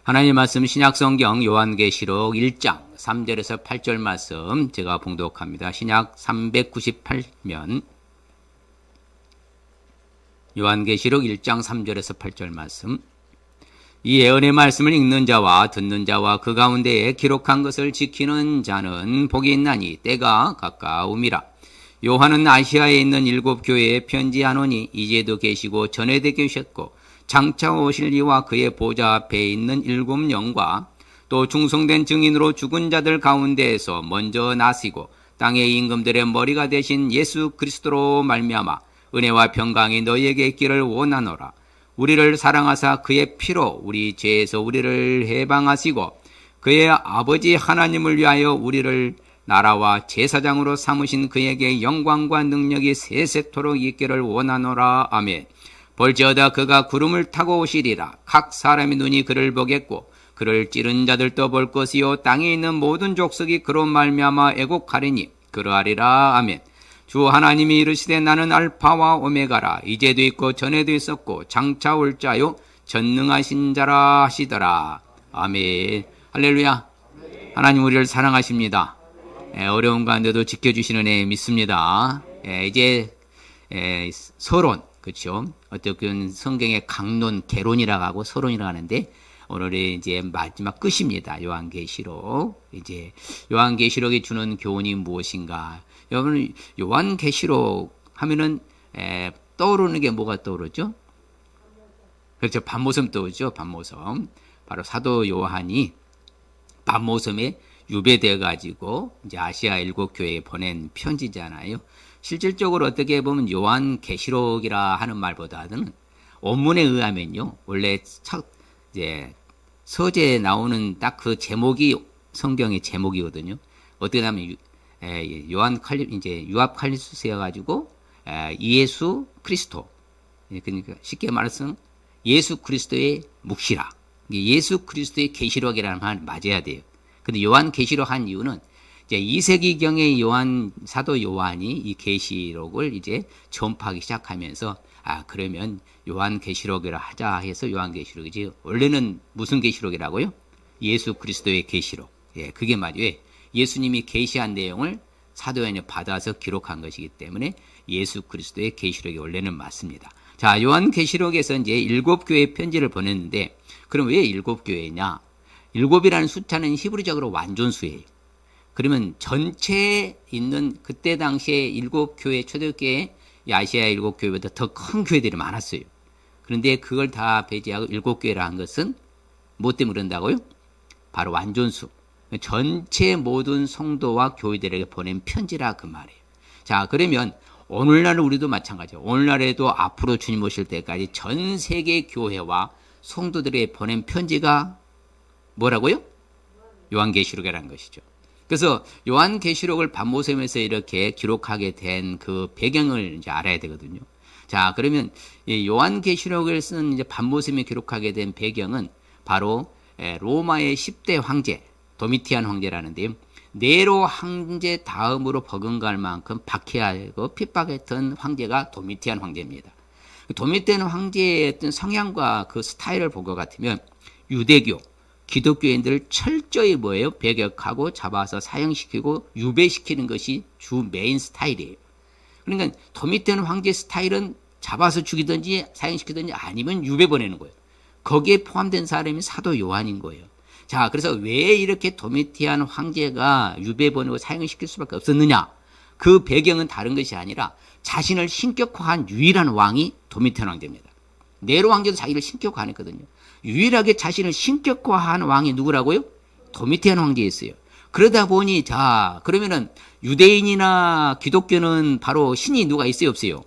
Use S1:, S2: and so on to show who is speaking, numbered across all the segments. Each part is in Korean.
S1: 하나님 말씀 신약성경 요한계시록 1장 3절에서 8절 말씀 제가 봉독합니다. 신약 398면 요한계시록 1장 3절에서 8절 말씀. 이 예언의 말씀을 읽는 자와 듣는 자와 그 가운데에 기록한 것을 지키는 자는 복이 있나니 때가 가까움이라. 요한은 아시아에 있는 7 교회에 편지하노니 이제도 계시고 전에도 계셨고 장차 오실 이와 그의 보좌 앞에 있는 7 영과 또 충성된 증인으로 죽은 자들 가운데에서 먼저 나시고 땅의 임금들의 머리가 되신 예수 그리스도로 말미암아 은혜와 평강이 너희에게 있기를 원하노라. 우리를 사랑하사 그의 피로 우리 죄에서 우리를 해방하시고 그의 아버지 하나님을 위하여 우리를 나라와 제사장으로 삼으신 그에게 영광과 능력이 세세토록 있기를 원하노라. 아멘. 볼지어다 그가 구름을 타고 오시리라. 각 사람의 눈이 그를 보겠고 그를 찌른 자들도 볼 것이요 땅에 있는 모든 족속이 그로 말미암아 애곡하리니 그러하리라. 아멘. 주 하나님이 이르시되 나는 알파와 오메가라. 이제도 있고 전에도 있었고 장차 올 자요 전능하신 자라 하시더라. 아멘. 할렐루야. 하나님 우리를 사랑하십니다. 어려운 가운데도 지켜주시는 애 믿습니다. 이제 서론, 그렇죠? 어떻게 성경의 강론, 개론이라고 하고 서론이라고 하는데 오늘이 이제 마지막 끝입니다. 요한계시록. 이제 요한계시록이 주는 교훈이 무엇인가? 여러분 요한계시록 하면은 떠오르는 게 뭐가 떠오르죠? 그렇죠. 밤모섬 떠오르죠. 밤모섬. 바로 사도 요한이 밤모섬에 유배되어 가지고 이제 아시아 7 교회에 보낸 편지잖아요. 실질적으로 어떻게 보면 요한계시록이라 하는 말보다는 원문에 의하면요. 원래 첫 이제 서재에 나오는 딱 그 제목이 성경의 제목이거든요. 어떻게 하면 이제 유압 칼리수스여 가지고 예수 그리스도. 그러니까 쉽게 말해서 예수 그리스도의 묵시라. 예수 그리스도의 계시록이라는 말 맞아야 돼요. 근데 요한계시록 한 이유는 이제 2세기경의 사도 요한이 이 계시록을 이제 전파하기 시작하면서 그러면 요한계시록이라 하자 해서 요한계시록이지. 원래는 무슨 계시록이라고요? 예수 그리스도의 계시록. 그게 맞아요. 예수님이 계시한 내용을 사도 요한이 받아서 기록한 것이기 때문에 예수 그리스도의 계시록이 원래는 맞습니다. 자, 요한계시록에서 이제 7 교회 편지를 보냈는데 그럼 왜 7 교회냐? 7이라는 숫자는 히브리적으로 완전수예요. 그러면 전체에 있는 그때 당시에 7 교회, 초대교회, 아시아 7 교회보다 더 큰 교회들이 많았어요. 그런데 그걸 다 배제하고 7 교회라 한 것은 뭐 때문에 그런다고요? 바로 완전수. 전체 모든 성도와 교회들에게 보낸 편지라 그 말이에요. 자, 그러면 오늘날 우리도 마찬가지예요. 오늘날에도 앞으로 주님 오실 때까지 전 세계 교회와 성도들에게 보낸 편지가 뭐라고요? 요한계시록이라는 것이죠. 그래서 요한계시록을 밤모섬에서 이렇게 기록하게 된 그 배경을 이제 알아야 되거든요. 자, 그러면 이 요한계시록을 쓴 이제 밤모섬에 기록하게 된 배경은 바로 로마의 10대 황제, 도미티안 황제라는데요. 네로 황제 다음으로 버금갈 만큼 박해하고 핍박했던 황제가 도미티안 황제입니다. 도미티안 황제의 어떤 성향과 그 스타일을 볼 것 같으면 유대교, 기독교인들을 철저히 뭐예요? 배격하고 잡아서 사형시키고 유배시키는 것이 주 메인 스타일이에요. 그러니까 도미티안 황제 스타일은 잡아서 죽이든지 사형시키든지 아니면 유배 보내는 거예요. 거기에 포함된 사람이 사도 요한인 거예요. 자, 그래서 왜 이렇게 도미티안 황제가 유배 보내고 사형시킬 수밖에 없었느냐? 그 배경은 다른 것이 아니라 자신을 신격화한 유일한 왕이 도미티안 황제입니다. 네로 황제도 자기를 신격화했거든요. 유일하게 자신을 신격화한 왕이 누구라고요? 도미티안 황제였어요. 그러다 보니 자, 그러면은 유대인이나 기독교는 바로 신이 누가 있어요, 없어요?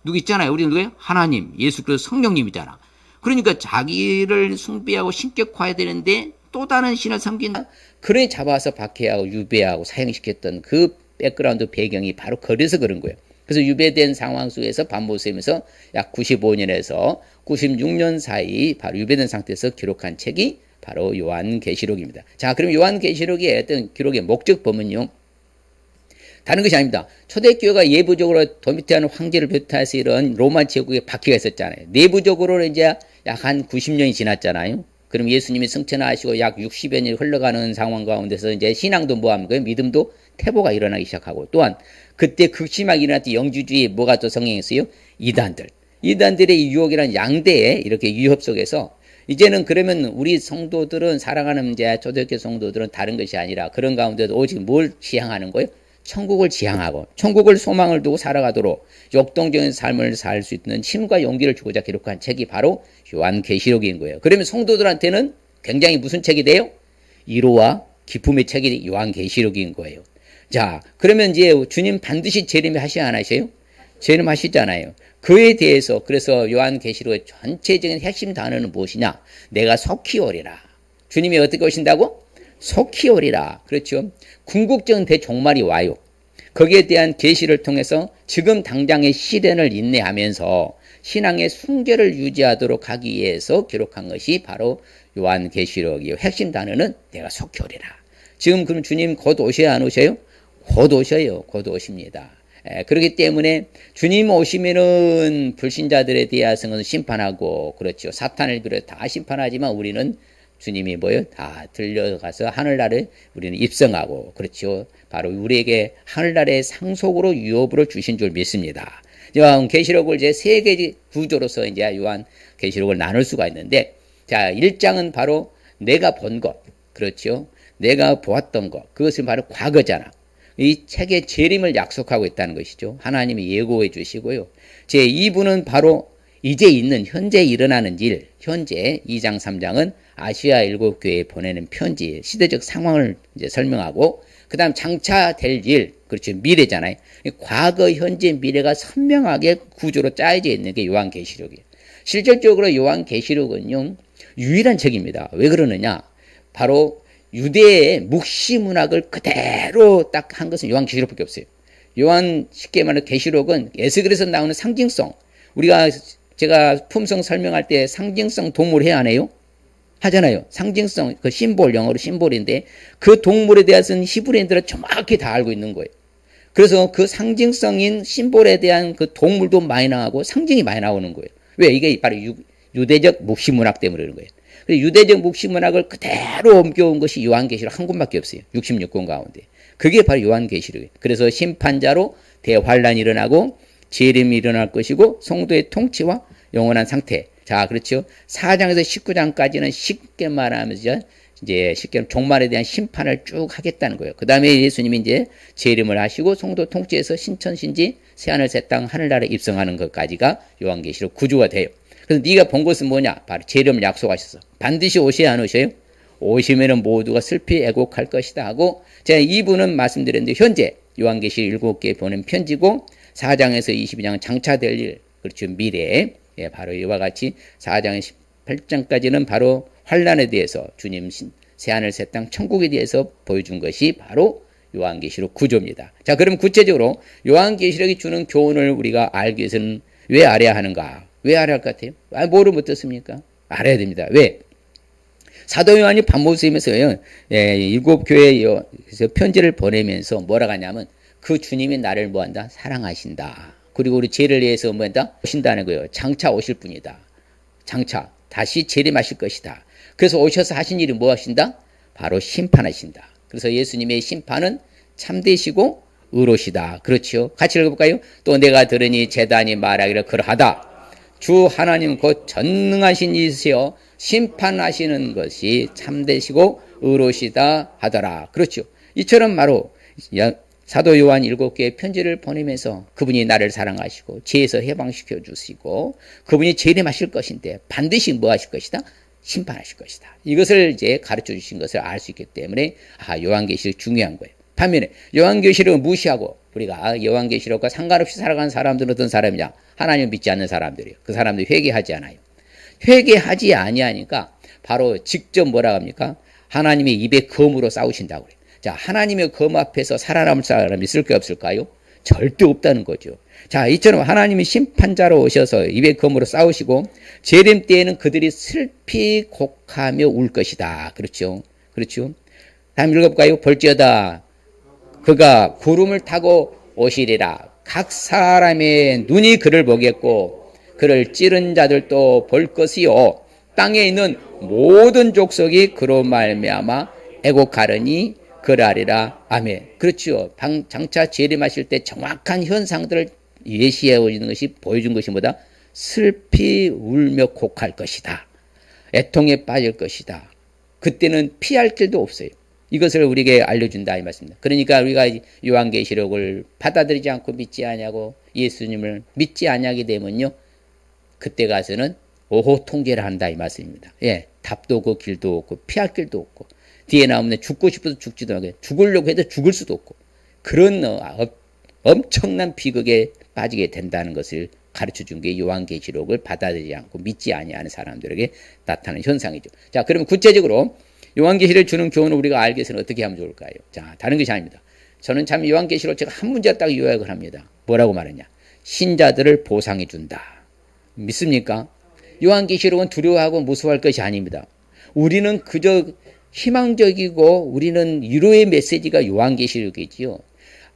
S1: 누구 있잖아요. 우리는 누구예요? 하나님, 예수 그리스도 성령님이잖아. 그러니까 자기를 숭배하고 신격화해야 되는데 또 다른 신을 섬긴다. 그래 잡아서 박해하고 유배하고 사형시켰던 그 백그라운드 배경이 바로 그래서 그런 거예요. 그래서 유배된 상황 속에서 밤모섬에서 약 95년에서 96년 사이 바로 유배된 상태에서 기록한 책이 바로 요한계시록입니다. 자, 그럼 요한계시록의 어떤 기록의 목적 범은요, 다른 것이 아닙니다. 초대교회가 예부적으로 도미티안 황제를 비롯해서 이런 로마 제국에 박해가 있었잖아요. 내부적으로는 이제 약 한 90년이 지났잖아요. 그럼 예수님이 승천하시고 약 60여 년 흘러가는 상황 가운데서 이제 신앙도 뭐합니까? 믿음도 태보가 일어나기 시작하고, 또한 그때 극심하게 일어났던 영주주의 뭐가 또 성행했어요? 이단들의 유혹이란 양대의 이렇게 위협 속에서 이제는 그러면 우리 성도들은, 사랑하는 이제 초대교회 성도들은 다른 것이 아니라 그런 가운데도 오직 뭘 지향하는 거예요? 천국을 지향하고 천국을 소망을 두고 살아가도록 역동적인 삶을 살 수 있는 힘과 용기를 주고자 기록한 책이 바로 요한계시록인 거예요. 그러면 성도들한테는 굉장히 무슨 책이 돼요? 위로와 기쁨의 책이 요한계시록인 거예요. 자, 그러면 이제 주님 반드시 재림하셔야 안 하셔요? 재림하시잖아요. 그에 대해서 그래서 요한계시록의 전체적인 핵심 단어는 무엇이냐? 내가 속히 오리라. 주님이 어떻게 오신다고? 속히 오리라. 그렇죠. 궁극적인 대종말이 와요. 거기에 대한 계시를 통해서 지금 당장의 시련을 인내하면서 신앙의 순결을 유지하도록 하기 위해서 기록한 것이 바로 요한계시록이요. 핵심 단어는 내가 속히 오리라. 지금 그럼 주님 곧 오셔야 안 오셔요? 곧 오셔요. 곧 오십니다. 그렇기 때문에 주님 오시면은 불신자들에 대해서는 심판하고, 그렇죠. 사탄을 비롯해 다 심판하지만 우리는 주님이 뭐요? 다 들려가서 하늘나라에 우리는 입성하고, 그렇죠. 바로 우리에게 하늘나라의 상속으로 유업으로 주신 줄 믿습니다. 요한계시록을 이제 세 개의 구조로서 이제 요한계시록을 나눌 수가 있는데, 자, 1장은 바로 내가 본 것, 그렇죠. 내가 보았던 것, 그것은 바로 과거잖아. 이 책의 재림을 약속하고 있다는 것이죠. 하나님이 예고해 주시고요. 제 2부는 바로 이제 있는 현재 일어나는 일, 현재 2장 3장은 아시아 7교회에 보내는 편지, 시대적 상황을 이제 설명하고, 그 다음 장차 될 일, 그렇죠. 미래잖아요. 과거, 현재, 미래가 선명하게 구조로 짜여져 있는 게 요한계시록이에요. 실질적으로 요한계시록은요, 유일한 책입니다. 왜 그러느냐? 바로 유대의 묵시 문학을 그대로 딱 한 것은 요한계시록밖에 없어요. 쉽게 말해 계시록은 에스겔에서 나오는 상징성, 제가 품성 설명할 때 상징성 동물 해야 하네요? 하잖아요. 상징성, 그 심볼, 영어로 심볼인데 그 동물에 대해서는 히브리인들은 정확히 다 알고 있는 거예요. 그래서 그 상징성인 심볼에 대한 그 동물도 많이 나오고 상징이 많이 나오는 거예요. 왜? 이게 바로 유대적 묵시문학 때문에 그런 거예요. 유대적 묵시문학을 그대로 옮겨온 것이 요한계시록 한 권밖에 없어요. 66권 가운데. 그게 바로 요한계시록이에요. 그래서 심판자로 대환란이 일어나고 재림이 일어날 것이고 성도의 통치와 영원한 상태. 자, 그렇죠. 4장에서 19장까지는 쉽게 말하면서 이제 쉽게 종말에 대한 심판을 쭉 하겠다는 거예요. 그 다음에 예수님이 이제 재림을 하시고 성도 통치에서 신천신지 새하늘 새 땅 하늘나라에 입성하는 것까지가 요한계시록 구조가 돼요. 그래서 네가 본 것은 뭐냐? 바로 재림을 약속하셨어. 반드시 오셔야 안 오셔요? 오시면은 모두가 슬피 애곡할 것이다 하고, 제가 2부는 말씀드렸는데 현재 요한계시록 7개 보낸 편지고 4장에서 22장은 장차 될 일, 그렇죠. 미래. 예, 바로 이와 같이 4장에서 18장까지는 바로 환란에 대해서 주님 새하늘 새 땅 천국에 대해서 보여준 것이 바로 요한계시록 구조입니다. 자, 그럼 구체적으로 요한계시록이 주는 교훈을 우리가 알기 위해서는 왜 알아야 하는가? 왜 알아야 할 것 같아요? 뭐를 못 듣습니까? 알아야 됩니다. 왜? 사도 요한이 반모습이면서요, 7교회에 편지를 보내면서 뭐라고 하냐면 그 주님이 나를 뭐한다? 사랑하신다. 그리고 우리 죄를 위해서 뭐한다? 오신다는 거예요. 장차 오실 분이다. 장차 다시 재림하실 것이다. 그래서 오셔서 하신 일이 뭐 하신다? 바로 심판하신다. 그래서 예수님의 심판은 참되시고 의로시다. 그렇죠. 같이 읽어볼까요? 또 내가 들으니 제단이 말하기를 그러하다. 주 하나님 곧 전능하신 이시여 심판하시는 것이 참되시고 의로시다 하더라. 그렇죠. 이처럼 바로 사도 요한 7개의 편지를 보내면서 그분이 나를 사랑하시고 죄에서 해방시켜 주시고 그분이 재림하실 것인데 반드시 뭐 하실 것이다? 심판하실 것이다. 이것을 이제 가르쳐 주신 것을 알 수 있기 때문에 요한계시록 중요한 거예요. 반면에 요한계시록을 무시하고 우리가 요한계시록과 상관없이 살아가는 사람들은 어떤 사람이냐? 하나님을 믿지 않는 사람들이에요. 그 사람들이 회개하지 않아요. 회개하지 아니하니까 바로 직접 뭐라 합니까? 하나님의 입에 검으로 싸우신다고 그래요. 자, 하나님의 검 앞에서 살아남을 사람이 있을 게 없을까요? 절대 없다는 거죠. 자, 이처럼 하나님이 심판자로 오셔서 입에 검으로 싸우시고 재림 때에는 그들이 슬피 곡하며 울 것이다. 그렇죠? 그렇죠? 다음 읽어볼까요? 볼지어다 그가 구름을 타고 오시리라. 각 사람의 눈이 그를 보겠고 그를 찌른 자들도 볼 것이요 땅에 있는 모든 족속이 그로 말미암아 애곡하려니 그러하리라. 아멘. 그렇죠. 장차 재림하실 때 정확한 현상들을 예시해 오는 것이, 보여준 것이 뭐다? 슬피 울며 곡할 것이다. 애통에 빠질 것이다. 그때는 피할 길도 없어요. 이것을 우리에게 알려준다 이 말씀입니다. 그러니까 우리가 요한계시록을 받아들이지 않고 믿지 아니하고 예수님을 믿지 아니하게 되면요, 그때 가서는 오호 통제를 한다 이 말씀입니다. 예, 답도 없고 길도 없고 피할 길도 없고, 뒤에 나오면 죽고 싶어도 죽지도 않고 죽으려고 해도 죽을 수도 없고, 그런 엄청난 비극에 빠지게 된다는 것을 가르쳐 준 게 요한계시록을 받아들이지 않고 믿지 아니하는 사람들에게 나타나는 현상이죠. 자, 그러면 구체적으로 요한계시록을 주는 교훈을 우리가 알기 위해서는 어떻게 하면 좋을까요? 자, 다른 것이 아닙니다. 저는 참 요한계시록 제가 한 문제 딱 요약을 합니다. 뭐라고 말했냐? 신자들을 보상해 준다. 믿습니까? 요한계시록은 두려워하고 무서워할 것이 아닙니다. 우리는 그저 희망적이고 우리는 위로의 메시지가 요한계시록이지요.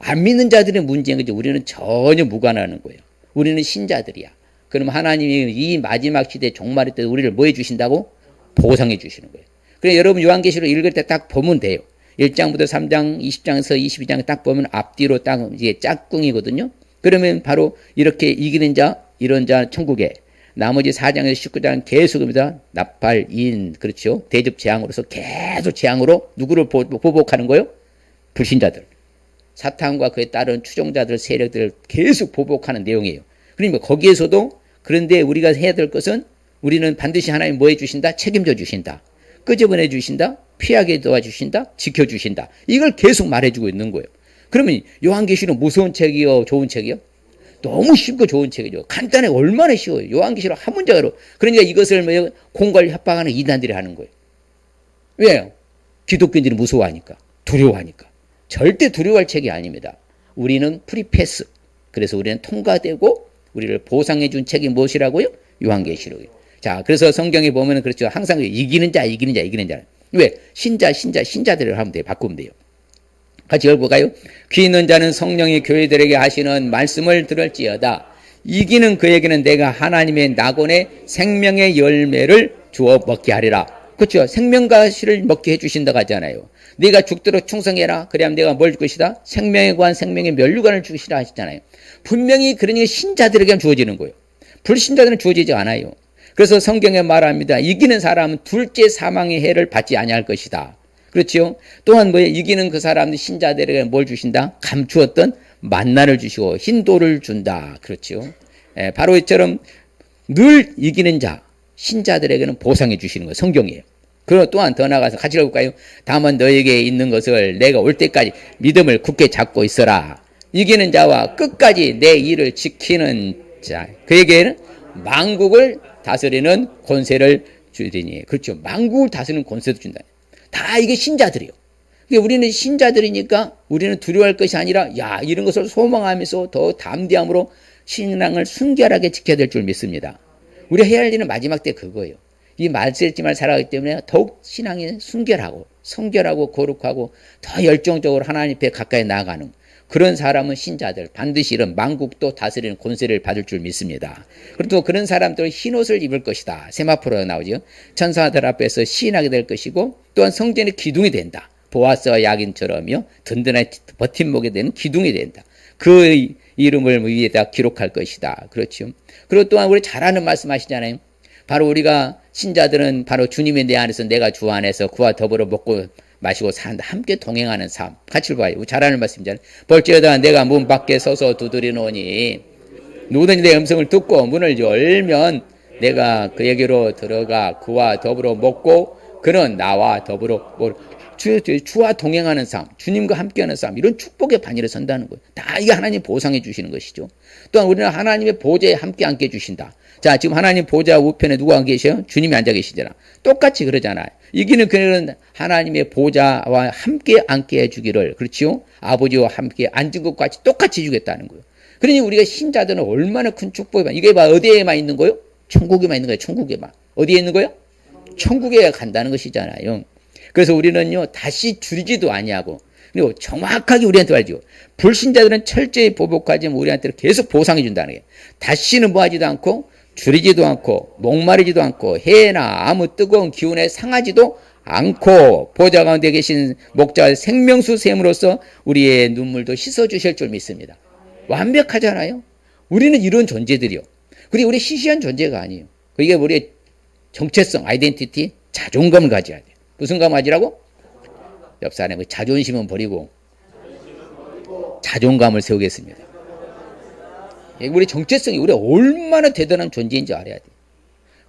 S1: 안 믿는 자들의 문제인 거죠. 우리는 전혀 무관하는 거예요. 우리는 신자들이야. 그럼 하나님이 이 마지막 시대 종말의 때 우리를 뭐 해주신다고? 보상해 주시는 거예요. 그래, 여러분 요한계시록 읽을 때 딱 보면 돼요. 1장부터 3장, 20장에서 22장 딱 보면 앞뒤로 딱 이제 짝꿍이거든요. 그러면 바로 이렇게 이기는 자, 이런 자 천국에, 나머지 4장에서 19장은 계속입니다. 나팔인, 그렇죠. 대접 재앙으로서 계속 재앙으로 누구를 보복하는 거예요? 불신자들. 사탄과 그에 따른 추종자들 세력들을 계속 보복하는 내용이에요. 그러니까 거기에서도, 그런데 우리가 해야 될 것은, 우리는 반드시 하나님 뭐 해주신다? 책임져 주신다. 끄집어내 주신다. 피하게 도와주신다. 지켜주신다. 이걸 계속 말해주고 있는 거예요. 그러면 요한계시록 무서운 책이요? 좋은 책이요? 너무 쉽고 좋은 책이죠. 간단해. 얼마나 쉬워요. 요한계시록 한 문장으로. 그러니까 이것을 공갈 협박하는 이단들이 하는 거예요. 왜요? 기독교인들이 무서워하니까. 두려워하니까. 절대 두려워할 책이 아닙니다. 우리는 프리패스. 그래서 우리는 통과되고 우리를 보상해 준 책이 무엇이라고요? 요한계시록이에요. 자, 그래서 성경에 보면 그렇죠. 항상 이기는 자. 왜? 신자들을 하면 돼요. 바꾸면 돼요. 같이 읽어볼까요? 귀 있는 자는 성령이 교회들에게 하시는 말씀을 들을지어다. 이기는 그에게는 내가 하나님의 낙원의 생명의 열매를 주어 먹게 하리라. 그렇죠. 생명과실을 먹게 해주신다고 하잖아요. 네가 죽도록 충성해라. 그래야 내가 뭘 줄 것이다? 생명의 관, 생명의 면류관을 주시라 하시잖아요. 분명히 그러니 신자들에게만 주어지는 거예요. 불신자들은 주어지지 않아요. 그래서 성경에 말합니다. 이기는 사람은 둘째 사망의 해를 받지 아니할 것이다. 그렇죠? 또한 뭐예요? 이기는 그 사람들 신자들에게 뭘 주신다? 감추었던 만나를 주시고 흰돌을 준다. 그렇죠? 바로 이처럼 늘 이기는 자, 신자들에게는 보상해 주시는 거예요. 성경이에요. 그리고 또한 더 나가서 같이 읽어볼까요? 다만 너에게 있는 것을 내가 올 때까지 믿음을 굳게 잡고 있어라. 이기는 자와 끝까지 내 일을 지키는 자, 그에게는 만국을 다스리는 권세를 주리니. 그렇죠. 만국을 다스리는 권세도 준다. 다 이게 신자들이에요. 우리는 신자들이니까 우리는 두려워할 것이 아니라 이런 것을 소망하면서 더 담대함으로 신앙을 순결하게 지켜야 될 줄 믿습니다. 우리가 해야 할 일은 마지막 때 그거예요. 이 말씀을 살아가기 때문에 더욱 신앙이 순결하고 성결하고 거룩하고 더 열정적으로 하나님 앞에 가까이 나아가는 그런 사람은 신자들, 반드시 이런 만국도 다스리는 권세를 받을 줄 믿습니다. 그리고 또 그런 사람들은 흰옷을 입을 것이다. 세마포로 나오죠. 천사들 앞에서 시인하게 될 것이고 또한 성전의 기둥이 된다. 보아스와 야긴처럼요. 든든한 버팀목이 되는 기둥이 된다. 그 이름을 위에다 기록할 것이다. 그렇죠. 그리고 또한 우리 잘 아는 말씀 하시잖아요. 바로 우리가 신자들은 바로 주님의 내 안에서 내가 주 안에서 그와 더불어 먹고 마시고 산다. 함께 동행하는 삶. 같이 봐요. 잘 아는 말씀이잖아요. 볼지어다 내가 문 밖에 서서 두드리노니 누구든지 내 음성을 듣고 문을 열면 내가 그에게로 들어가 그와 더불어 먹고 그는 나와 더불어 주와 동행하는 삶, 주님과 함께하는 삶, 이런 축복의 반열에 선다는 거예요. 다 이게 하나님 보상해 주시는 것이죠. 또한 우리는 하나님의 보좌에 함께 앉게 해주신다. 자, 지금 하나님 보좌 우편에 누가 앉아 계셔요? 주님이 앉아 계시잖아. 똑같이 그러잖아요. 이기는 그는 하나님의 보좌와 함께 앉게 해주기를, 그렇지요? 아버지와 함께 앉은 것 같이 똑같이 해주겠다는 거예요. 그러니 우리가 신자들은 얼마나 큰 축복이, 이게 어디에만 있는 거예요? 천국에만 있는 거예요. 천국에만. 어디에 있는 거예요? 천국에 간다는 것이잖아요. 그래서 우리는요, 다시 줄이지도 아니하고, 그리고 정확하게 우리한테 알죠. 불신자들은 철저히 보복하지만 우리한테는 계속 보상해 준다는 거예요. 다시는 뭐 하지도 않고, 줄이지도 않고 목마르지도 않고 해나 아무 뜨거운 기운에 상하지도 않고 보좌 가운데 계신 목자 생명수 샘으로서 우리의 눈물도 씻어주실 줄 믿습니다. 완벽하잖아요. 우리는 이런 존재들이요. 그리고 우리 시시한 존재가 아니에요. 이게 우리의 정체성, 아이덴티티, 자존감을 가져야 돼요. 무슨 감 가지라고? 옆 사람의 자존심은 버리고 자존감을 세우겠습니다. 우리 정체성이 우리가 얼마나 대단한 존재인지 알아야 돼.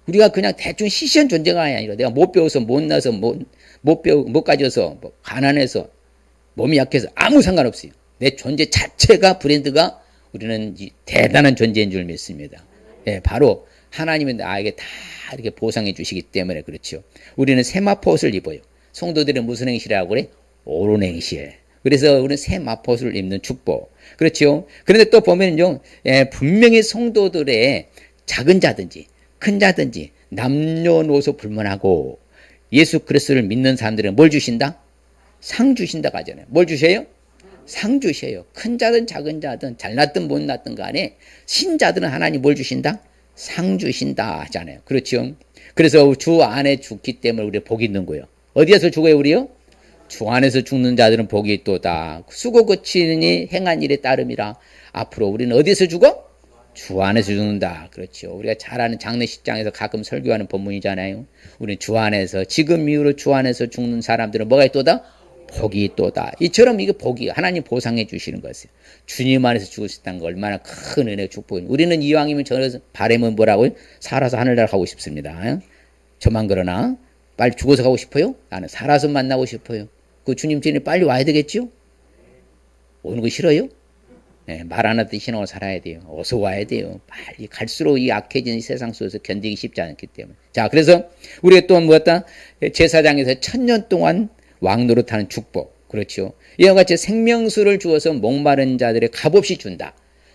S1: 우리가 그냥 대충 시시한 존재가 아니라 내가 못 배워서 못 나서 못 가져서 가난해서 몸이 약해서 아무 상관없어요. 내 존재 자체가 브랜드가 우리는 대단한 존재인 줄 믿습니다. 예, 바로 하나님은 나에게 다 이렇게 보상해 주시기 때문에 그렇죠. 우리는 세마포옷을 입어요. 성도들은 무슨 행실이라고 그래? 옳은 행실. 그래서 우리는 세마포옷을 입는 축복. 그렇죠. 그런데 또 보면요, 분명히 성도들의 작은 자든지 큰 자든지 남녀노소 불문하고 예수 그리스도를 믿는 사람들은 뭘 주신다? 상 주신다고 하잖아요. 뭘 주셔요? 상 주셔요. 큰 자든 작은 자든 잘났든 못났든 간에 신자들은 하나님 뭘 주신다? 상 주신다 하잖아요. 그렇죠. 그래서 주 안에 죽기 때문에 우리 복이 있는 거예요. 어디에서 죽어요 우리요? 주 안에서 죽는 자들은 복이 있도다. 수고 그치니 행한 일에 따름이라. 앞으로 우리는 어디에서 죽어? 주 안에서 죽는다. 그렇죠. 우리가 잘 아는 장례식장에서 가끔 설교하는 본문이잖아요. 우리는 주 안에서, 지금 이후로 주 안에서 죽는 사람들은 뭐가 있도다? 복이 있도다. 이처럼 이게 복이 하나님 보상해 주시는 것이에요. 주님 안에서 죽을 수 있다는 거 얼마나 큰 은혜의 축복입니다. 우리는 이왕이면 저는 바람은 뭐라고요? 살아서 하늘나라 가고 싶습니다. 저만 그러나 빨리 죽어서 가고 싶어요? 나는 살아서 만나고 싶어요. 그 주님 전에 빨리 와야 되겠죠? 오는 거 싫어요? 네, 말 안 하듯이 신앙을 살아야 돼요. 어서 와야 돼요. 빨리 갈수록 이 악해진 이 세상 속에서 견디기 쉽지 않기 때문에. 자, 그래서 우리가 또 뭐였다? 제사장에서 1000년 동안 왕 노릇하는 축복. 그렇죠. 이와 같이 생명수를 주어서 목마른 자들의 값없이 준다.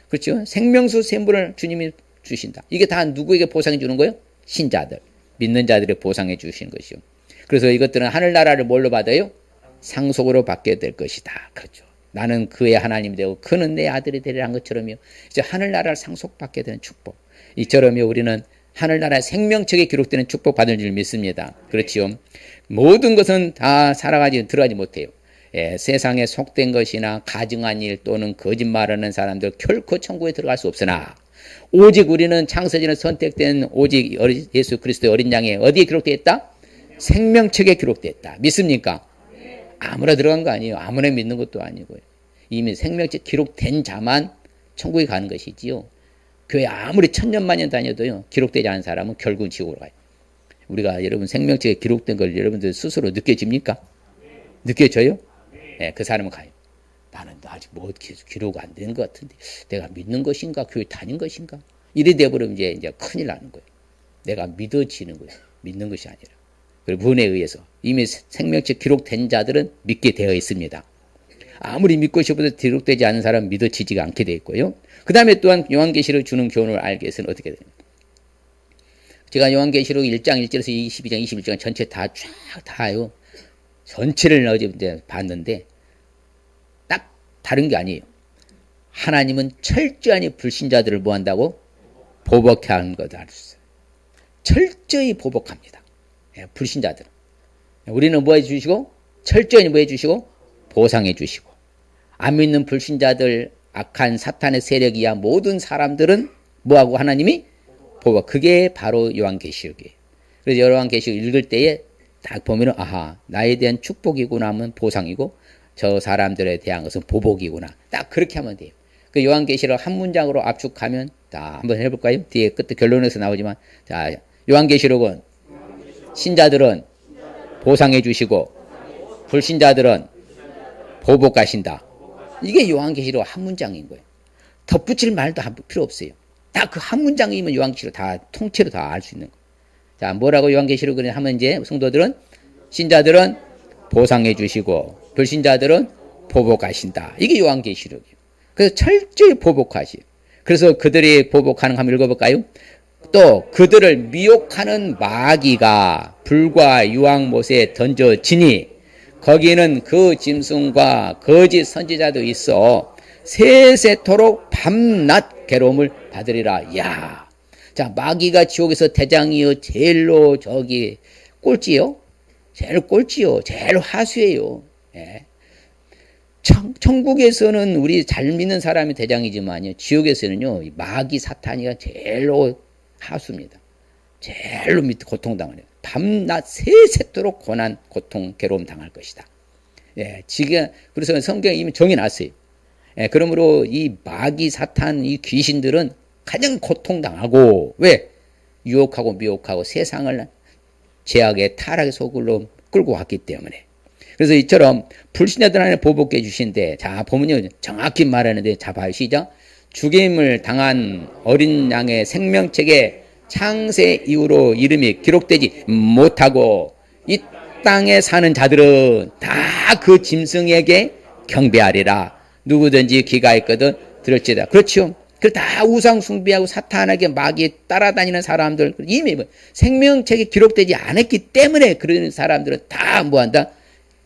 S1: 그렇죠. 생명수 샘물을 주님이 주신다. 이게 다 누구에게 보상해 주는 거예요? 신자들. 믿는 자들의 보상해 주시는 것이요. 그래서 이것들은 하늘나라를 뭘로 받아요? 상속으로 받게 될 것이다. 그렇죠. 나는 그의 하나님이 되고 그는 내 아들이 되리라 한 것처럼요. 이제 하늘나라를 상속받게 되는 축복. 이처럼요 우리는 하늘나라의 생명책에 기록되는 축복 받을 줄 믿습니다. 그렇지요. 모든 것은 다 살아가지 들어가지 못해요. 세상에 속된 것이나 가증한 일 또는 거짓말하는 사람들 결코 천국에 들어갈 수 없으나 오직 우리는 창세전에 선택된 오직 예수 그리스도의 어린 양에 어디에 기록되어 있다? 생명책에 기록되어 있다. 믿습니까? 아무나 들어간 거 아니에요. 아무나 믿는 것도 아니고요. 이미 생명책 기록된 자만 천국에 가는 것이지요. 교회 아무리 천년만년 다녀도요. 기록되지 않은 사람은 결국은 지옥으로 가요. 우리가 여러분 생명책에 기록된 걸 여러분들 스스로 느껴집니까? 느껴져요? 네, 그 사람은 가요. 나는 아직 뭐 기록 안 되는 것 같은데 내가 믿는 것인가 교회 다닌 것인가 이래 돼버리면 이제 큰일 나는 거예요. 내가 믿어지는 거예요. 믿는 것이 아니라. 그리고 분에 의해서 이미 생명책 기록된 자들은 믿게 되어 있습니다. 아무리 믿고 싶어도 기록되지 않은 사람은 믿어지지가 않게 되어 있고요. 그 다음에 또한 요한계시록 주는 교훈을 알기 위해서는 어떻게 됩니까? 제가 요한계시록 1장 1절에서 22장 21장 전체 다요. 전체를 어제 봤는데 딱 다른 게 아니에요. 하나님은 철저히 불신자들을 뭐 한다고? 보복해 하는 것을 알 수 있어요. 철저히 보복합니다. 불신자들. 우리는 뭐 해주시고? 철저히 뭐 해주시고? 보상해 주시고. 안 믿는 불신자들, 악한 사탄의 세력이야 모든 사람들은 뭐하고 하나님이 보복. 그게 바로 요한계시록이에요. 그래서 요한계시록 읽을 때에 딱 보면은 아하 나에 대한 축복이구나 하면 보상이고 저 사람들에 대한 것은 보복이구나. 딱 그렇게 하면 돼요. 그 요한계시록 한 문장으로 압축하면 다 한번 해볼까요? 뒤에 끝에 결론에서 나오지만 자 요한계시록은 신자들은 보상해 주시고 불신자들은 보복하신다. 이게 요한계시록 한 문장인 거예요. 덧붙일 말도 필요 없어요. 딱 그 한 문장이면 요한계시록 다 통째로 다 알 수 있는 거예요. 자, 뭐라고 요한계시록을 하면 이제 성도들은 신자들은 보상해 주시고 불신자들은 보복하신다. 이게 요한계시록이에요. 그래서 철저히 보복하시. 그래서 그들이 보복하는 거 한번 읽어볼까요? 또 그들을 미혹하는 마귀가 불과 유황못에 던져지니 거기는 그 짐승과 거짓 선지자도 있어 세세토록 밤낮 괴로움을 받으리라. 야, 자, 마귀가 지옥에서 대장이요. 제일로 저기 꼴찌요. 제일 꼴찌요. 제일 하수예요. 예. 천국에서는 우리 잘 믿는 사람이 대장이지만요. 지옥에서는요. 마귀 사탄이가 제일로 하수입니다. 제일로 밑에 고통당하네요. 밤낮 새새도록 고난, 고통, 괴로움 당할 것이다. 예, 지금 그래서 성경에 이미 정해놨어요. 예, 그러므로 이 마귀 사탄 이 귀신들은 가장 고통당하고 왜 유혹하고 미혹하고 세상을 죄악의 타락의 속으로 끌고 갔기 때문에. 그래서 이처럼 불신자들한테 보복해 주신데 자 보면요 정확히 말하는데 자 봐요 시작. 죽임을 당한 어린 양의 생명책에 창세 이후로 이름이 기록되지 못하고 이 땅에 사는 자들은 다 그 짐승에게 경배하리라. 누구든지 귀가 있거든 들을지다. 그렇죠. 그 다 우상 숭배하고 사탄에게 마귀에 따라다니는 사람들 이미 생명책에 기록되지 않았기 때문에 그런 사람들은 다 뭐한다?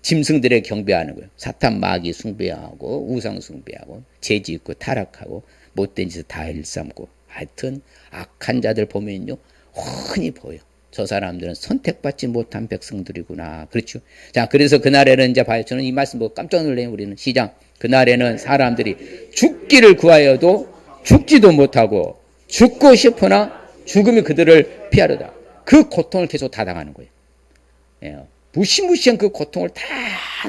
S1: 짐승들에 경배하는 거예요. 사탄 마귀 숭배하고 우상 숭배하고 죄짓고 타락하고 못된 짓을 다 일삼고 하여튼 악한 자들 보면요 흔히 보여. 저 사람들은 선택받지 못한 백성들이구나. 그렇죠. 자, 그래서 그날에는 이제 봐요. 저는 이 말씀 보고 깜짝 놀래요. 우리는 시작. 그날에는 사람들이 죽기를 구하여도 죽지도 못하고 죽고 싶으나 죽음이 그들을 피하려다. 그 고통을 계속 다 당하는 거예요. 예, 무시무시한 그 고통을 다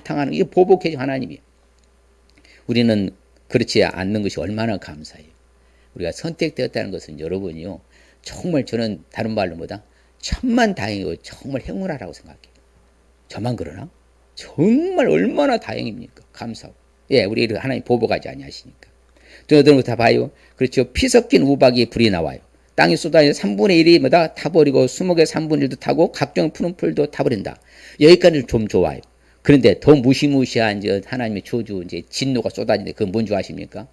S1: 당하는 이게 보복해 하나님이. 우리는 그렇지 않는 것이 얼마나 감사해요. 우리가 선택되었다는 것은 여러분이요. 정말 저는 다른 말로 뭐다? 천만다행이고 정말 행운하라고 생각해요. 저만 그러나? 정말 얼마나 다행입니까? 감사하고. 예, 우리 하나님 보복하지 아니하시니까. 저들은 다 봐요. 그렇죠. 피 섞인 우박이 불이 나와요. 땅이 쏟아져 3분의 1이 뭐다 타버리고 수목의 3분의 1도 타고 각종 푸른 풀도 타버린다. 여기까지는 좀 좋아요. 그런데 더 무시무시한 하나님의 저주 이제 진노가 쏟아지는데 그건 뭔지 아십니까?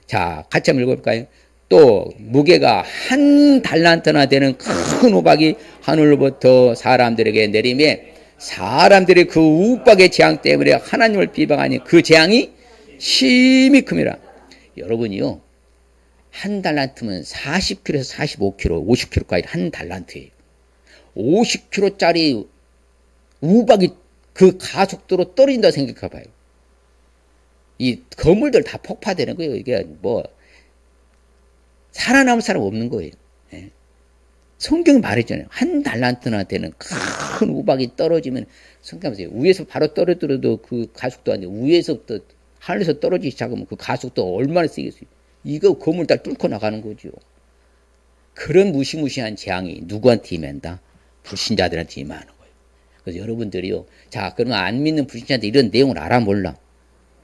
S1: 자, 같이 한번 읽어볼까요? 또 무게가 한 달란트나 되는 큰 우박이 하늘로부터 사람들에게 내림에 사람들이 그 우박의 재앙 때문에 하나님을 비방하니 그 재앙이 심히 큽니다. 여러분이요. 한 달란트면 40kg에서 45kg, 50kg까지 한 달란트예요. 50kg짜리 우박이 그 가속도로 떨어진다 생각해봐요. 이 건물들 다 폭파되는 거예요. 이게 뭐 살아남을 사람 없는 거예요. 예. 성경이 말했잖아요. 한 달란트나 되는 큰 우박이 떨어지면 성경 보세요. 위에서 바로 떨어뜨려도 그 가속도 안 돼. 위에서부터 하늘에서 떨어지기 시작하면 그 가속도 얼마나 세겠어요. 이거 건물 다 뚫고 나가는 거죠. 그런 무시무시한 재앙이 누구한테 임한다? 불신자들한테 임하는 거예요. 그래서 여러분들이요. 자, 그러면 안 믿는 불신자한테 이런 내용을 알아 몰라?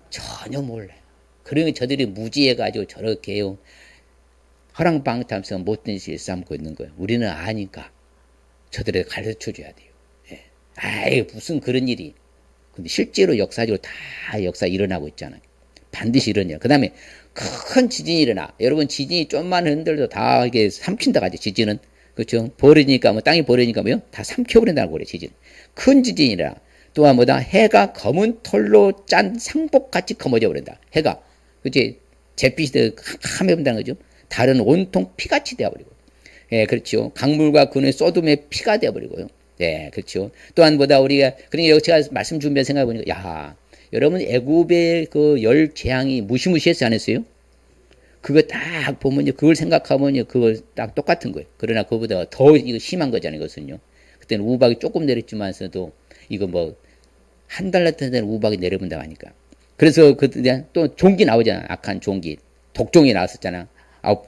S1: 전혀 몰라요. 그러면 저들이 무지해가지고 저렇게요. 허랑방탕해서 못된 짓을 삼고 있는 거예요. 우리는 아니까 저들에 가르쳐 줘야 돼요. 예. 아이 무슨 그런 일이. 근데 실제로 역사적으로 다 역사 일어나고 있잖아요. 반드시 일어나요. 그 다음에 큰 지진이 일어나. 여러분 지진이 좀만 흔들도 다 이게 삼킨다 가죠. 지진은. 그렇죠. 버리니까 뭐 땅이 버리니까 뭐요? 다 삼켜버린다고 그래 지진. 큰 지진이 일어나. 또한 뭐다? 해가 검은 털로 짠 상복같이 검어져 버린다. 해가. 그치? 잿빛이 캄캄해진다는 거죠. 달은 온통 피같이 되어버리고. 예, 그렇죠. 강물과 그의 소돔의 피가 되어버리고요. 예, 그렇죠. 또한 뭐다 우리가 그러니까 여기 제가 말씀 준비해 생각해 보니까 야, 여러분 애굽의 그 열 재앙이 무시무시했지 않았어요? 그거 딱 보면요, 그걸 생각하면요, 그걸 딱 똑같은 거예요. 그러나 그거보다 더 이거 심한 거잖아요, 이것은요. 그때는 우박이 조금 내렸지만서도 이거 뭐 한 달 같은 데는 우박이 내려본다고 하니까. 그래서 그때 또 종기 나오잖아, 악한 종기, 독종이 나왔었잖아. 아홉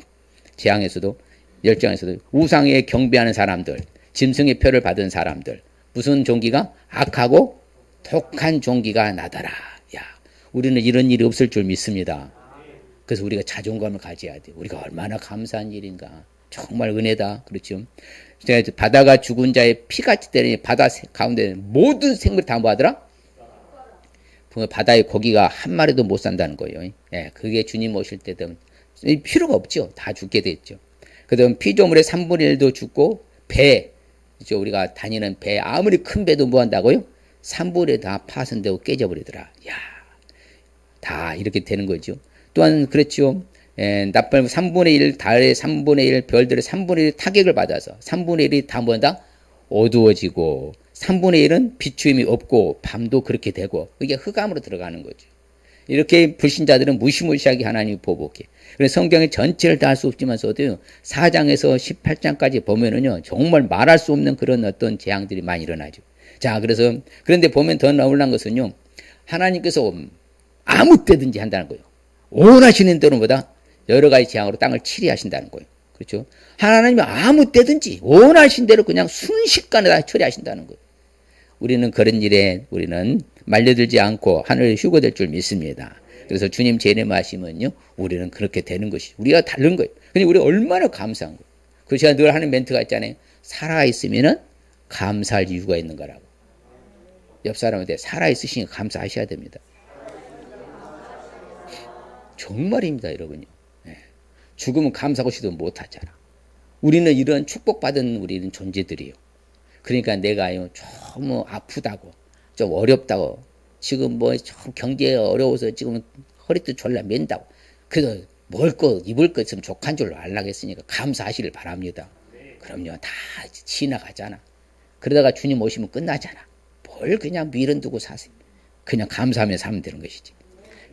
S1: 재앙에서도 열장에서도 우상에 경배하는 사람들, 짐승의 표를 받은 사람들, 무슨 종기가 악하고 독한 종기가 나더라. 야, 우리는 이런 일이 없을 줄 믿습니다. 그래서 우리가 자존감을 가져야 돼. 우리가 얼마나 감사한 일인가. 정말 은혜다. 그렇죠. 바다가 죽은 자의 피같이 때리니 바다 가운데 모든 생물이 다 뭐하더라? 바다의 고기가 한 마리도 못 산다는 거예요. 예, 그게 주님 오실 때 되면 필요가 없죠. 다 죽게 됐죠. 그 다음 피조물의 3분의 1도 죽고 배, 그렇죠? 우리가 다니는 배 아무리 큰 배도 뭐 한다고요? 3분의 1 다 파손되고 깨져버리더라. 야, 다 이렇게 되는 거죠. 또한 그렇죠. 나쁜 3분의 1 달의 3분의 1 별들의 3분의 1 타격을 받아서 3분의 1이 다 뭐다? 어두워지고 3분의 1은 비추임이 없고 밤도 그렇게 되고 이게 흑암으로 들어가는 거죠. 이렇게 불신자들은 무시무시하게 하나님이 보복해. 그래서 성경의 전체를 다 할 수 없지만서도 4장에서 18장까지 보면은요, 정말 말할 수 없는 그런 어떤 재앙들이 많이 일어나죠. 자, 그런데 보면 더 놀란 것은요, 하나님께서 아무 때든지 한다는 거예요. 원하시는 대로 보다 여러 가지 재앙으로 땅을 치리하신다는 거예요. 그렇죠? 하나님이 아무 때든지 원하신 대로 그냥 순식간에 다 처리하신다는 거예요. 우리는 그런 일에 우리는 말려들지 않고 하늘에 휴거될 줄 믿습니다. 그래서 주님 재림하시면요, 우리는 그렇게 되는 것이 우리가 다른 거예요. 근데 우리가 얼마나 감사한 거예요. 그 제가 늘 하는 멘트가 있잖아요. 살아있으면은 감사할 이유가 있는 거라고. 옆 사람한테 살아있으시니까 감사하셔야 됩니다. 정말입니다, 여러분요. 죽으면 감사하고 싶어도 못하잖아. 우리는 이런 축복받은 우리는 존재들이에요. 그러니까 내가요, 좀 아프다고, 좀 어렵다고, 지금 좀 경기에 어려워서 지금 허리도 졸라 맨다고. 그래서 먹을 거, 입을 거 있으면 족한 줄로 알라겠으니까 감사하시길 바랍니다. 그럼요, 다 지나가잖아. 그러다가 주님 오시면 끝나잖아. 뭘 그냥 미련 두고 사세요. 그냥 감사하며 살면 되는 것이지.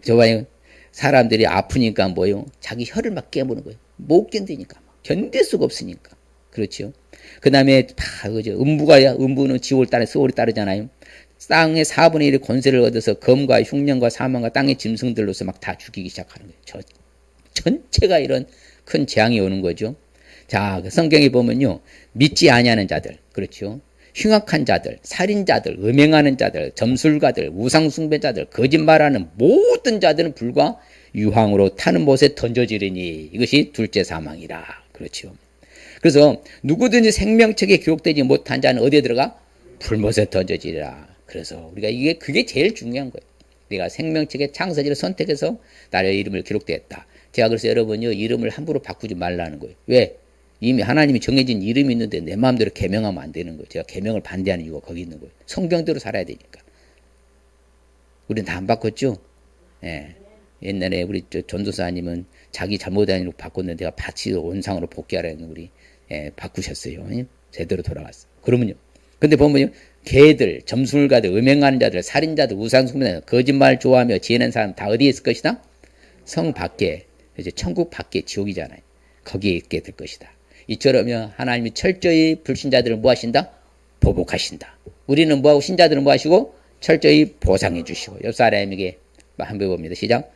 S1: 저 봐요. 사람들이 아프니까 자기 혀를 막 깨무는 거예요. 못 견디니까. 견딜 수가 없으니까. 그렇죠. 그 다음에 음부는 지옥을 따라 수월이 따르잖아요. 땅의 4분의 1의 권세를 얻어서 검과 흉년과 사망과 땅의 짐승들로서 막 다 죽이기 시작하는 거예요. 전체가 이런 큰 재앙이 오는 거죠. 자, 성경에 보면요, 믿지 아니하는 자들, 그렇죠. 흉악한 자들, 살인자들, 음행하는 자들, 점술가들, 우상숭배자들, 거짓말하는 모든 자들은 불과 유황으로 타는 못에 던져지리니 이것이 둘째 사망이라. 그렇죠. 그래서 누구든지 생명책에 기록되지 못한 자는 어디에 들어가? 불못에 던져지리라. 그래서 우리가 그게 제일 중요한 거예요. 내가 생명책의 창세지를 선택해서 나의 이름을 기록되었다. 제가 그래서 여러분요, 이름을 함부로 바꾸지 말라는 거예요. 왜? 이미 하나님이 정해진 이름이 있는데 내 마음대로 계명하면 안 되는 거예요. 제가 계명을 반대하는 이유가 거기 있는 거예요. 성경대로 살아야 되니까. 우리는 다 안 바꿨죠? 예. 옛날에 우리 전도사님은 자기 잘못한 일로 바꿨는데 내가 같이 원상으로 복귀하라는 우리 바꾸셨어요. 제대로 돌아갔어. 그러면요. 근데 보면요. 개들, 점술가들, 음행하는 자들, 살인자들, 우상숭배자들, 거짓말 좋아하며 지혜는 사람 다 어디에 있을 것이다? 성 밖에, 이제 천국 밖에 지옥이잖아요. 거기에 있게 될 것이다. 이처럼요, 하나님이 철저히 불신자들을 뭐 하신다? 보복하신다. 우리는 뭐하고, 신자들은 뭐 하시고? 철저히 보상해 주시고. 옆 사람에게 한번 해봅니다. 시작.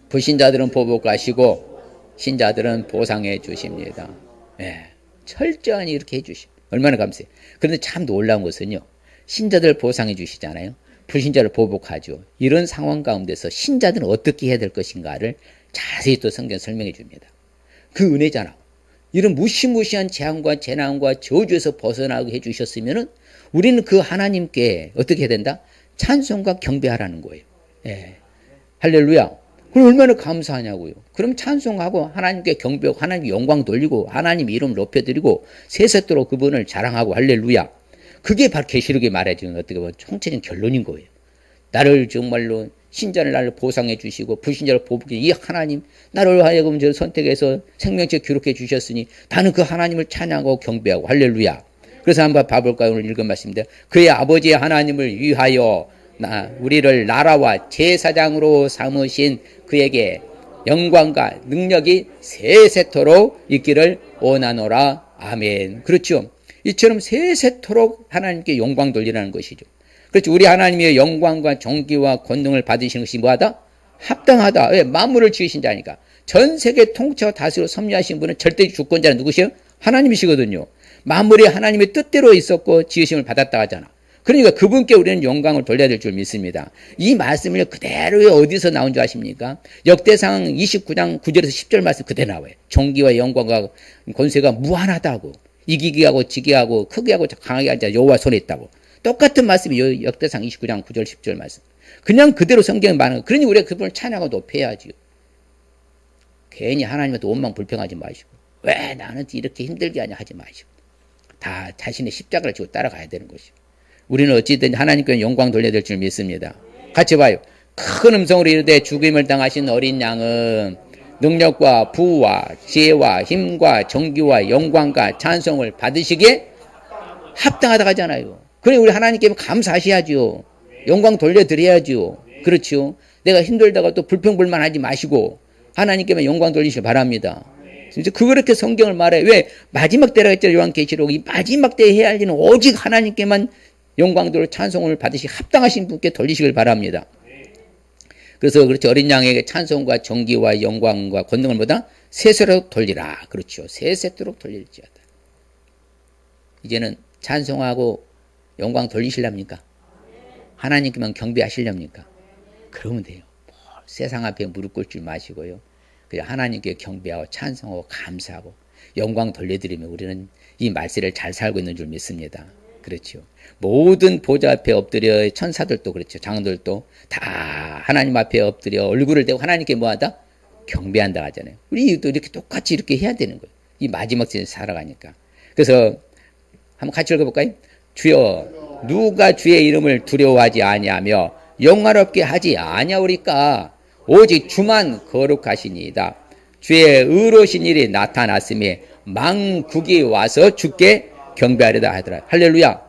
S1: 불신자들은 보복하시고, 신자들은 보상해 주십니다. 예, 철저히 이렇게 해 주시고. 얼마나 감사해요. 그런데 참 놀라운 것은요, 신자들 보상해 주시잖아요. 불신자를 보복하죠. 이런 상황 가운데서 신자들은 어떻게 해야 될 것인가를 자세히 또 성경 설명해 줍니다. 그 은혜잖아. 이런 무시무시한 재앙과 재난과 저주에서 벗어나게 해주셨으면은 우리는 그 하나님께 어떻게 해야 된다? 찬송과 경배하라는 거예요. 예. 할렐루야. 그럼 얼마나 감사하냐고요. 그럼 찬송하고 하나님께 경배하고 하나님께 영광 돌리고 하나님 이름을 높여드리고 세세토록 그분을 자랑하고 할렐루야. 그게 바로 계시록에 말해주는 어떻게 보면 총체적인 결론인 거예요. 나를 정말로 신자를 나를 보상해 주시고 불신자를 보복해 이 하나님 나를 하여금 저 선택해서 생명책 기록해 주셨으니 나는 그 하나님을 찬양하고 경배하고 할렐루야. 그래서 한번 봐볼까요? 오늘 읽은 말씀인데 그의 아버지의 하나님을 위하여 우리를 나라와 제사장으로 삼으신 그에게 영광과 능력이 세세토록 있기를 원하노라. 아멘. 그렇죠. 이처럼 세세토록 하나님께 영광 돌리라는 것이죠. 그렇죠. 우리 하나님의 영광과 존귀와 권능을 받으시는 것이 뭐하다? 합당하다. 왜? 만물을 지으신 자니까. 전 세계 통치와 다스리고 섭리하신 분은 절대 주권자는 누구시요? 하나님이시거든요. 만물이 하나님의 뜻대로 있었고 지으심을 받았다 하잖아. 그러니까 그분께 우리는 영광을 돌려야 될 줄 믿습니다. 이 말씀을 그대로 어디서 나온 줄 아십니까? 역대상 29장 9절에서 10절 말씀 그대로 나와요. 존귀와 영광과 권세가 무한하다고. 이기게 하고 지게 하고 크게 하고 강하게 한 자 여호와 손에 있다고. 똑같은 말씀이 역대상 29장 9절 10절 말씀. 그냥 그대로 성경에 많은 거. 그러니 우리가 그분을 찬양하고 높여야지요. 괜히 하나님한테 원망 불평하지 마시고 왜 나는 이렇게 힘들게 하냐 하지 마시고 다 자신의 십자가를 지고 따라가야 되는 것이고 우리는 어찌든 하나님께 영광 돌려야 될 줄 믿습니다. 같이 봐요. 큰 음성으로 이르되 죽임을 당하신 어린 양은 능력과 부와 지혜와 힘과 정기와 영광과 찬송을 받으시기에 합당하다 하잖아요. 그래 우리 하나님께 감사하셔야죠. 영광 돌려드려야죠. 그렇죠. 내가 힘들다가 또 불평불만하지 마시고 하나님께만 영광 돌리시길 바랍니다. 진짜 그렇게 성경을 말해. 왜 마지막 때라고 했죠. 요한계시록 이 마지막 때에 해야 할 일은 오직 하나님께만 영광 돌려 찬송을 받으시 합당하신 분께 돌리시길 바랍니다. 그래서 그렇죠. 어린 양에게 찬송과 정기와 영광과 권능을 보다 세세토록 돌리라. 그렇죠. 세세토록 돌릴지어다. 이제는 찬송하고 영광 돌리시렵니까? 하나님께만 경배하시렵니까? 그러면 돼요. 세상 앞에 무릎 꿇지 마시고요. 그냥 하나님께 경배하고 찬송하고 감사하고 영광 돌려드리면 우리는 이 말세를 잘 살고 있는 줄 믿습니다. 그렇죠. 모든 보좌 앞에 엎드려 천사들도 그렇죠. 장들도 다 하나님 앞에 엎드려 얼굴을 대고 하나님께 뭐하다? 경배한다 하잖아요. 우리도 이렇게 똑같이 이렇게 해야 되는 거예요. 이 마지막 시대에 살아가니까. 그래서 한번 같이 읽어볼까요? 주여 누가 주의 이름을 두려워하지 아니하며 영화롭게 하지 아니하오리까 오직 주만 거룩하시니이다. 주의 의로우신 일이 나타났음에 만국이 와서 주께 경배하려다 하더라. 할렐루야.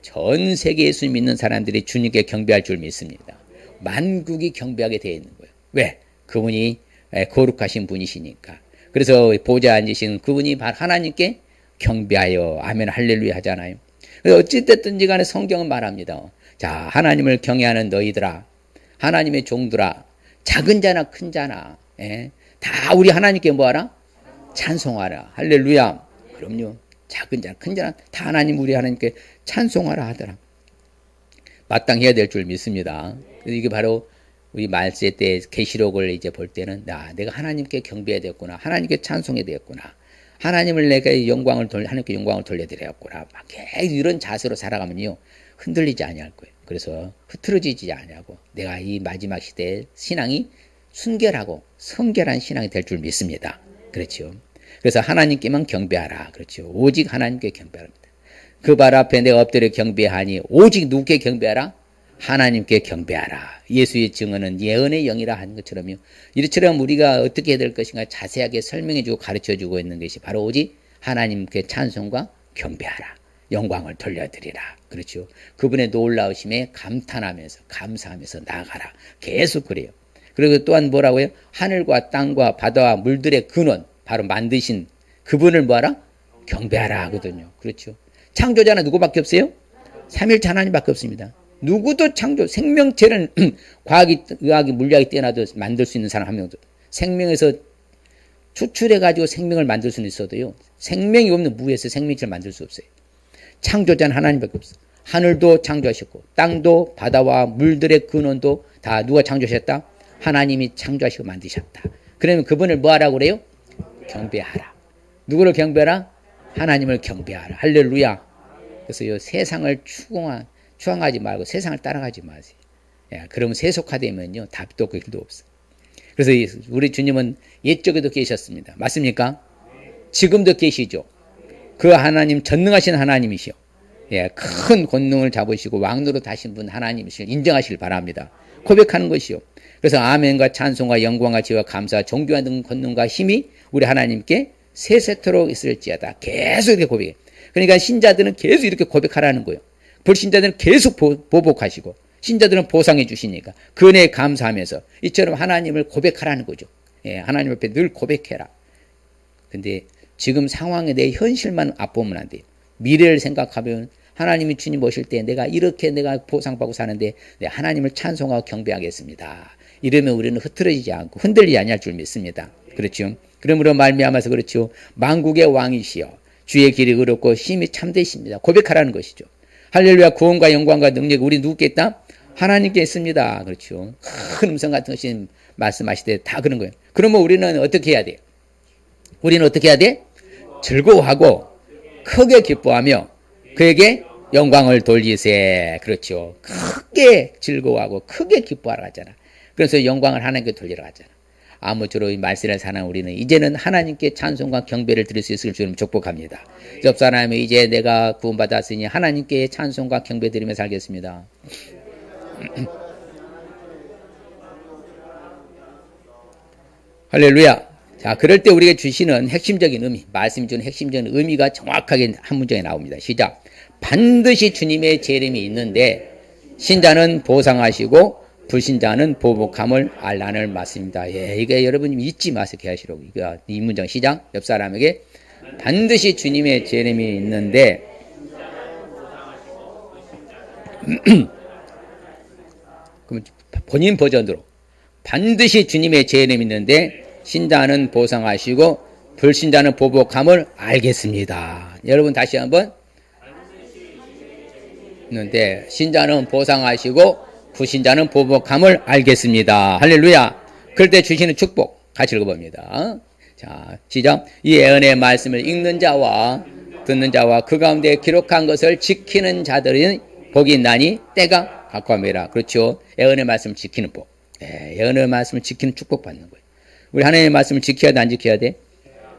S1: 전 세계 예수 믿는 사람들이 주님께 경배할 줄 믿습니다. 만국이 경배하게 되어 있는 거예요. 왜? 그분이 거룩하신 분이시니까. 그래서 보좌에 앉으신 그분이 바로 하나님께 경배하여 아멘 할렐루야 하잖아요. 그래서 어찌됐든지 간에 성경은 말합니다. 자, 하나님을 경외하는 너희들아, 하나님의 종들아, 작은 자나 큰 자나, 다 우리 하나님께 뭐하라? 찬송하라. 할렐루야. 그럼요. 작은 자나 큰 자나 다 하나님 우리 하나님께 찬송하라 하더라. 마땅해야 될 줄 믿습니다. 이게 바로 우리 말세 때 계시록을 이제 볼 때는 내가 하나님께 경배해야 되겠구나. 하나님께 찬송해야 되겠구나. 하나님을 내가 하나님께 영광을 돌려드려야겠구나. 막 이런 자세로 살아가면요. 흔들리지 아니할 거예요. 그래서 흐트러지지 아니하고 내가 이 마지막 시대의 신앙이 순결하고 성결한 신앙이 될 줄 믿습니다. 그렇죠. 그래서 하나님께만 경배하라. 그렇죠. 오직 하나님께 경배합니다. 그 발 앞에 내가 엎드려 경배하니 오직 누구께 경배하라? 하나님께 경배하라. 예수의 증언은 예언의 영이라 하는 것처럼요. 이처럼 우리가 어떻게 해야 될 것인가 자세하게 설명해주고 가르쳐주고 있는 것이 바로 오직 하나님께 찬송과 경배하라. 영광을 돌려드리라. 그렇죠. 그분의 놀라우심에 감탄하면서 감사하면서 나아가라. 계속 그래요. 그리고 또한 뭐라고요? 하늘과 땅과 바다와 물들의 근원 바로 만드신 그분을 뭐하라? 경배하라 하거든요. 그렇죠. 창조자는 누구밖에 없어요? 삼일체 하나님밖에 없습니다. 누구도 생명체는 과학이, 의학이, 물리학이 뛰어나도 만들 수 있는 사람 한 명도 생명에서 추출해가지고 생명을 만들 수는 있어도요. 생명이 없는 무에서 생명체를 만들 수 없어요. 창조자는 하나님밖에 없어요. 하늘도 창조하셨고 땅도 바다와 물들의 근원도 다 누가 창조하셨다? 하나님이 창조하시고 만드셨다. 그러면 그분을 뭐 하라고 그래요? 경배하라. 누구를 경배하라? 하나님을 경배하라. 할렐루야. 그래서 이 세상을 추앙하지 말고 세상을 따라가지 마세요. 그러면 세속화되면요. 답도 없고 길도 없어요. 그래서 우리 주님은 옛적에도 계셨습니다. 맞습니까? 지금도 계시죠. 그 하나님 전능하신 하나님이시오. 큰 권능을 잡으시고 왕노로 다신 분 하나님이시오. 인정하시길 바랍니다. 고백하는 것이요. 그래서 아멘과 찬송과 영광과 지혜와 감사와 존귀와 등 권능과 힘이 우리 하나님께 세세토록 있을지어다. 계속 이렇게 고백해. 그러니까 신자들은 계속 이렇게 고백하라는 거예요. 불신자들은 계속 보복하시고 신자들은 보상해 주시니까 그 은혜에 감사하면서 이처럼 하나님을 고백하라는 거죠. 하나님 앞에 늘 고백해라. 근데 지금 상황에 내 현실만 앞보면 안 돼요. 미래를 생각하면 하나님이 주님 오실 때 내가 이렇게 내가 보상받고 사는데 하나님을 찬송하고 경배하겠습니다. 이러면 우리는 흐트러지지 않고 흔들리지 아니할 줄 믿습니다. 그렇죠. 그러므로 말미암아서 그렇죠. 만국의 왕이시여 주의 길이 의롭고 힘이 참되십니다. 고백하라는 것이죠. 할렐루야. 구원과 영광과 능력이 우리 누구께 있다? 하나님께 있습니다. 그렇죠. 큰 음성 같은 것이 말씀하실 때 다 그런 거예요. 그러면 우리는 어떻게 해야 돼요? 우리는 어떻게 해야 돼? 즐거워하고 크게 기뻐하며 그에게 영광을 돌리세. 그렇죠. 크게 즐거워하고 크게 기뻐하라 하잖아. 그래서 영광을 하나님께 돌리라 하잖아. 아무쪼록 이 말씀을 사는 우리는 이제는 하나님께 찬송과 경배를 드릴 수 있을 줄 축복합니다. 접사람이 이제 내가 구원받았으니 하나님께 찬송과 경배 드리며 살겠습니다. 할렐루야. 자, 그럴 때 우리에게 주시는 핵심적인 의미, 말씀이 주는 핵심적인 의미가 정확하게 한 문장에 나옵니다. 시작. 반드시 주님의 재림이 있는데 신자는 보상하시고 불신자는 보복함을 알라는 말씀입니다. 예, 이게 여러분 잊지 마세요. 계시록. 이거 이 문장 시작. 옆 사람에게 반드시 주님의 재림이 있는데 그럼 본인 버전으로 반드시 주님의 재림이 있는데 신자는 보상하시고 불신자는 보복함을 알겠습니다. 여러분 다시 한번 있는데 신자는 보상하시고 불신자는 보복함을 알겠습니다. 할렐루야. 그럴 때 주시는 축복 같이 읽어봅니다. 자, 시작. 이 예언의 말씀을 읽는 자와 듣는 자와 그 가운데 기록한 것을 지키는 자들은 복이 있나니 때가 가까움이라. 그렇죠. 예언의 말씀을 지키는 복. 예언의 말씀을 지키는 축복 받는 거예요. 우리 하나님의 말씀을 지켜야 돼, 안 지켜야 돼?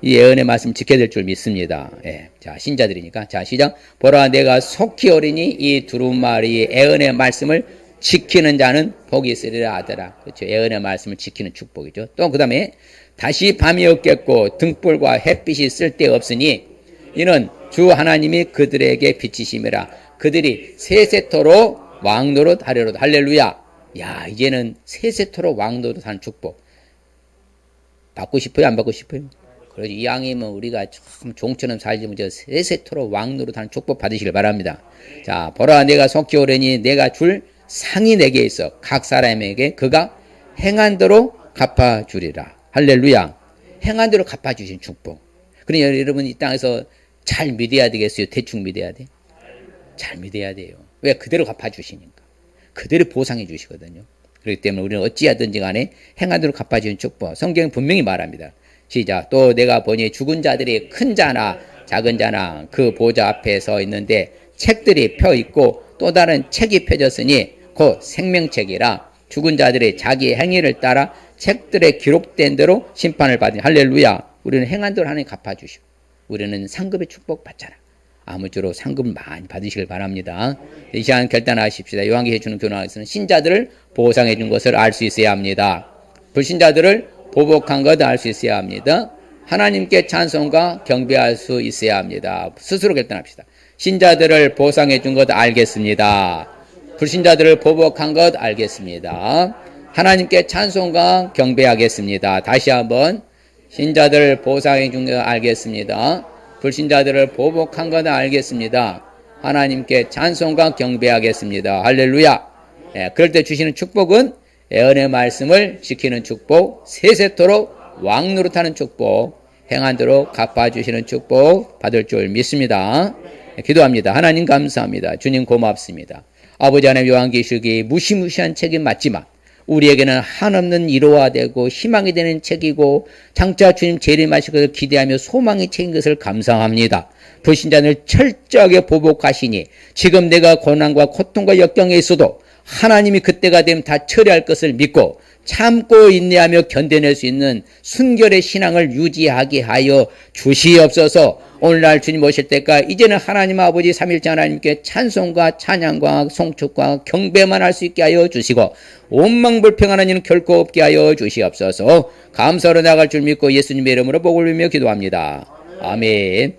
S1: 이 예언의 말씀을 지켜야 될 줄 믿습니다. 예. 자, 신자들이니까. 자, 시작. 보라, 내가 속히 오리니 이 두루마리 예언의 말씀을 지키는 자는 복이 있으리라 하더라. 그렇죠. 예언의 말씀을 지키는 축복이죠. 또 그 다음에 다시 밤이 없겠고 등불과 햇빛이 쓸데없으니 이는 주 하나님이 그들에게 빛이심이라. 그들이 세세토록 왕노릇 하려로다. 할렐루야. 야, 이제는 세세토록 왕노릇 하는 축복. 받고 싶어요? 안 받고 싶어요? 그러지. 이왕이면 우리가 참 종처럼 살지 먼저 세세토록 왕노릇 하는 축복 받으시길 바랍니다. 자, 보라, 내가 속히 오려니 내가 줄 상이 내게 있어 각 사람에게 그가 행한 대로 갚아주리라. 할렐루야. 행한 대로 갚아주신 축복. 그러니 여러분 이 땅에서 잘 믿어야 되겠어요? 대충 믿어야 돼? 잘 믿어야 돼요. 왜? 그대로 갚아주시니까. 그대로 보상해 주시거든요. 그렇기 때문에 우리는 어찌하든지 간에 행한 대로 갚아주는 축복. 성경은 분명히 말합니다. 시작. 또 내가 보니 죽은 자들이 큰 자나 작은 자나 그 보좌 앞에 서 있는데 책들이 펴 있고 또 다른 책이 펴졌으니 곧 생명책이라. 죽은 자들이 자기 행위를 따라 책들에 기록된 대로 심판을 받으니. 할렐루야. 우리는 행한 대로 하나님 갚아주시고 우리는 상급의 축복 받잖아. 아무쪼록 상급을 많이 받으시길 바랍니다. 이 시간 결단하십시다. 요한계시에 주는 교훈에서는 신자들을 보상해 준 것을 알 수 있어야 합니다. 불신자들을 보복한 것을 알 수 있어야 합니다. 하나님께 찬송과 경배할 수 있어야 합니다. 스스로 결단합시다. 신자들을 보상해 준 것 알겠습니다. 불신자들을 보복한 것 알겠습니다. 하나님께 찬송과 경배하겠습니다. 다시 한번 신자들을 보상해 준 것 알겠습니다. 불신자들을 보복한 것 알겠습니다. 하나님께 찬송과 경배하겠습니다. 할렐루야. 예, 그럴 때 주시는 축복은 예언의 말씀을 지키는 축복, 세세토록 왕노릇하는 축복, 행한 대로 갚아주시는 축복 받을 줄 믿습니다. 예, 기도합니다. 하나님 감사합니다. 주님 고맙습니다. 아버지 하나님 요한계시록이 무시무시한 책이 맞지만 우리에게는 한없는 위로가 되고 희망이 되는 책이고 장차 주님 재림하실 것을 기대하며 소망의 책인 것을 감사합니다. 불신자를 철저하게 보복하시니 지금 내가 고난과 고통과 역경에 있어도 하나님이 그때가 되면 다 처리할 것을 믿고 참고 인내하며 견뎌낼 수 있는 순결의 신앙을 유지하게 하여 주시옵소서. 오늘날 주님 오실 때까지 이제는 하나님 아버지 삼일째 하나님께 찬송과 찬양과 송축과 경배만 할 수 있게 하여 주시고 원망불평하는 일은 결코 없게 하여 주시옵소서. 감사로 나갈 줄 믿고 예수님의 이름으로 복을 빌며 기도합니다. 아멘.